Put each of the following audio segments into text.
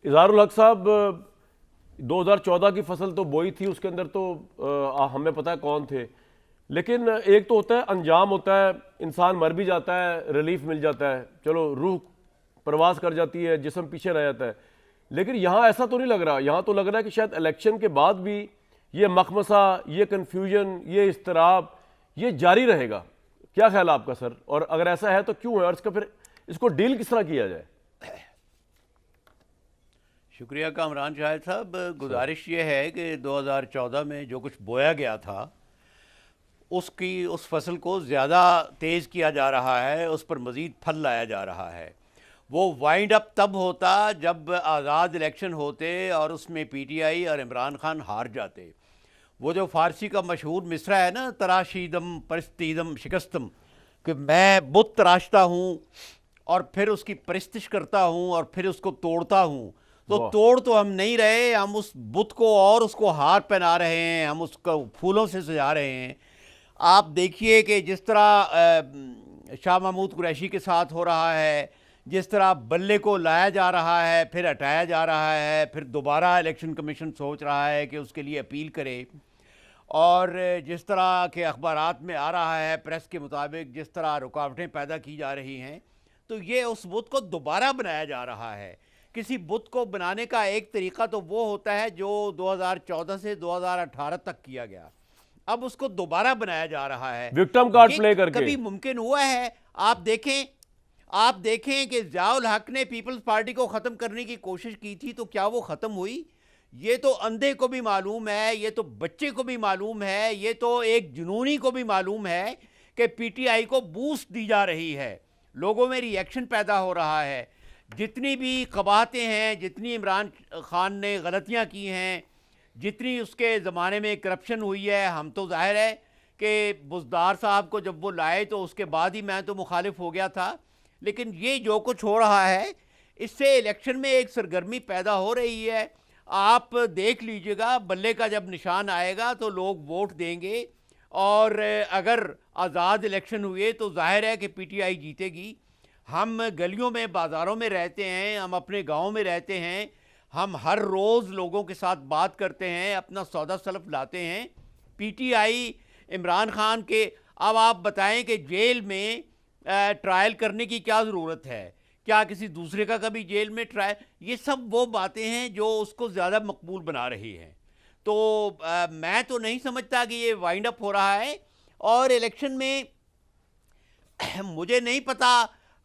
इज़हारुल हक साहब 2014 की फसल तो बोई थी, उसके अंदर तो हमें पता है कौन थे, लेकिन एक तो होता है अंजाम होता है, इंसान मर भी जाता है, रिलीफ मिल जाता है, चलो रूह प्रवास कर जाती है, जिस्म पीछे रह जाता है। लेकिन यहाँ ऐसा तो नहीं लग रहा, यहाँ तो लग रहा है कि शायद इलेक्शन के बाद भी ये मखमसा, ये कन्फ्यूजन, ये इस्तराब ये जारी रहेगा। क्या ख्याल है आपका सर? और अगर ऐसा है तो क्यों है, और इसका फिर इसको डील किस तरह किया जाए? शुक्रिया कामरान शाहिद साहब। गुजारिश ये है कि 2014 में जो कुछ बोया गया था उस फसल को ज़्यादा तेज़ किया जा रहा है, उस पर मज़ीद फल लाया जा रहा है। वो वाइंड अप तब होता जब आज़ाद इलेक्शन होते और उसमें पीटीआई और इमरान खान हार जाते। वो जो फ़ारसी का मशहूर मिसरा है ना, तराशीदम परिस्तीदम शिकस्तम, कि मैं बुत तराशता हूँ और फिर उसकी परिस्तिश करता हूँ और फिर उसको तोड़ता हूँ। तो तोड़ तो हम नहीं रहे, हम उस बुत को और उसको हार पहना रहे हैं, हम उसको फूलों से सजा रहे हैं। आप देखिए कि जिस तरह शाह महमूद कुरैशी के साथ हो रहा है, जिस तरह बल्ले को लाया जा रहा है फिर हटाया जा रहा है, फिर दोबारा इलेक्शन कमीशन सोच रहा है कि उसके लिए अपील करे, और जिस तरह के अखबारात में आ रहा है प्रेस के मुताबिक जिस तरह रुकावटें पैदा की जा रही हैं, तो ये उस बुत को दोबारा बनाया जा रहा है। किसी बुत को बनाने का एक तरीका तो वो होता है जो 2014 से 2018 तक किया गया, अब उसको दोबारा बनाया जा रहा है विक्टिम कार्ड प्ले करके। कभी मुमकिन हुआ है? आप देखें कि ज़ियाउल हक ने पीपल्स पार्टी को ख़त्म करने की कोशिश की थी, तो क्या वो ख़त्म हुई? ये तो अंधे को भी मालूम है, ये तो बच्चे को भी मालूम है, ये तो एक जुनूनी को भी मालूम है कि पीटीआई को बूस्ट दी जा रही है, लोगों में रिएक्शन पैदा हो रहा है। जितनी भी कबाहतें हैं, जितनी इमरान खान ने गलतियां की हैं, जितनी उसके ज़माने में करप्शन हुई है, हम तो जाहिर है कि बुज़दार साहब को जब वो लाए तो उसके बाद ही मैं तो मुखालिफ हो गया था, लेकिन ये जो कुछ हो रहा है इससे इलेक्शन में एक सरगर्मी पैदा हो रही है। आप देख लीजिएगा, बल्ले का जब निशान आएगा तो लोग वोट देंगे, और अगर आज़ाद इलेक्शन हुए तो जाहिर है कि पीटीआई जीतेगी। हम गलियों में बाज़ारों में रहते हैं, हम अपने गाँव में रहते हैं, हम हर रोज़ लोगों के साथ बात करते हैं, अपना सौदा सलफ लाते हैं। पीटीआई इमरान खान के, अब आप बताएं कि जेल में ट्रायल करने की क्या ज़रूरत है? क्या किसी दूसरे का कभी जेल में ट्रायल? ये सब वो बातें हैं जो उसको ज़्यादा मकबूल बना रही हैं। तो मैं तो नहीं समझता कि ये वाइंड अप हो रहा है। और इलेक्शन में मुझे नहीं पता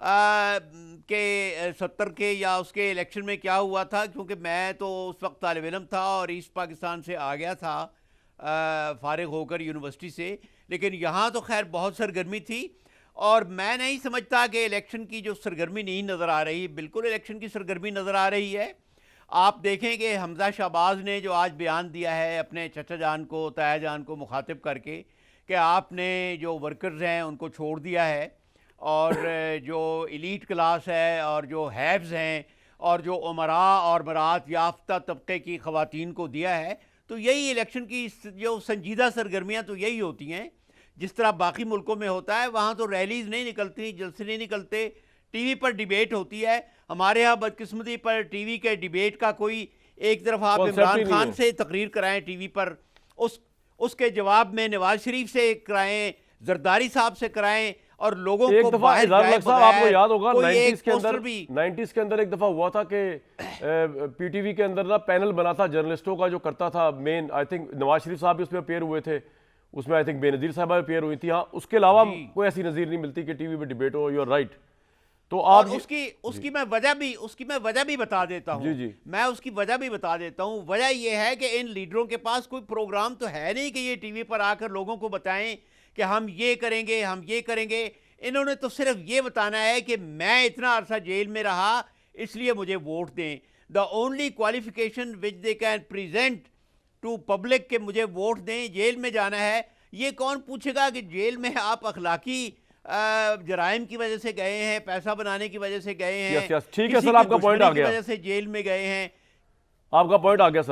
कि 70 के या उसके इलेक्शन में क्या हुआ था, क्योंकि मैं तो उस वक्त तालिब इल्म था और ईस्ट पाकिस्तान से आ गया था फारिग होकर यूनिवर्सिटी से। लेकिन यहाँ तो खैर बहुत सरगर्मी थी, और मैं नहीं समझता कि इलेक्शन की जो सरगर्मी नहीं नज़र आ रही, बिल्कुल इलेक्शन की सरगर्मी नज़र आ रही है। आप देखें कि हमजा शहबाज ने जो आज बयान दिया है अपने चचा जान को, ताया जान को मुखातिब करके, कि आपने जो वर्कर्स हैं उनको छोड़ दिया है, और जो एलीट क्लास है और जो हैव्स हैं और जो उमरा और मरात याफ्ता तबके की ख़वातीन को दिया है। तो यही इलेक्शन की जो संजीदा सरगर्मियाँ तो यही होती हैं। जिस तरह बाकी मुल्कों में होता है, वहाँ तो रैलीज़ नहीं निकलती, जलसे नहीं निकलते, टीवी पर डिबेट होती है। हमारे यहाँ बदकिस्मती पर टीवी के डिबेट का कोई, एक तरफ आप इमरान खान से तकरीर कराएं टीवी पर, उसके जवाब में नवाज शरीफ से कराएं, जरदारी साहब से कराएं, और लोगों एक को दफा आपको याद होगा 90s के अंदर एक दफा हुआ था कि पीटीवी के अंदर ना पैनल बना था जर्नलिस्टों का, जो करता था main, I think Nawaz Sharif साहब भी उसमें अपेयर हुए थे, उसमें आई थिंक बेनजीर साहब अपेयर हुई थी। हाँ, उसके अलावा कोई ऐसी नज़ीर नहीं मिलती कि टीवी पे डिबेट हो। You are right. तो आप उसकी मैं वजह भी बता देता हूँ। मैं उसकी वजह भी बता देता हूँ। वजह यह है कि इन लीडरों के पास कोई प्रोग्राम तो है नहीं कि ये टीवी पर आकर लोगों को बताएं कि हम ये करेंगे, हम ये करेंगे। इन्होंने तो सिर्फ ये बताना है कि मैं इतना अरसा जेल में रहा इसलिए मुझे वोट दें। The only qualification which they can present to public के मुझे वोट दें, जेल में जाना है। ये कौन पूछेगा कि जेल में आप अखलाकी जराइम की वजह से गए हैं, पैसा बनाने की वजह से गए हैं, ठीक है सर, आपका पॉइंट आ गया, वजह से जेल में गए हैं। आपका पॉइंट आ गया सर।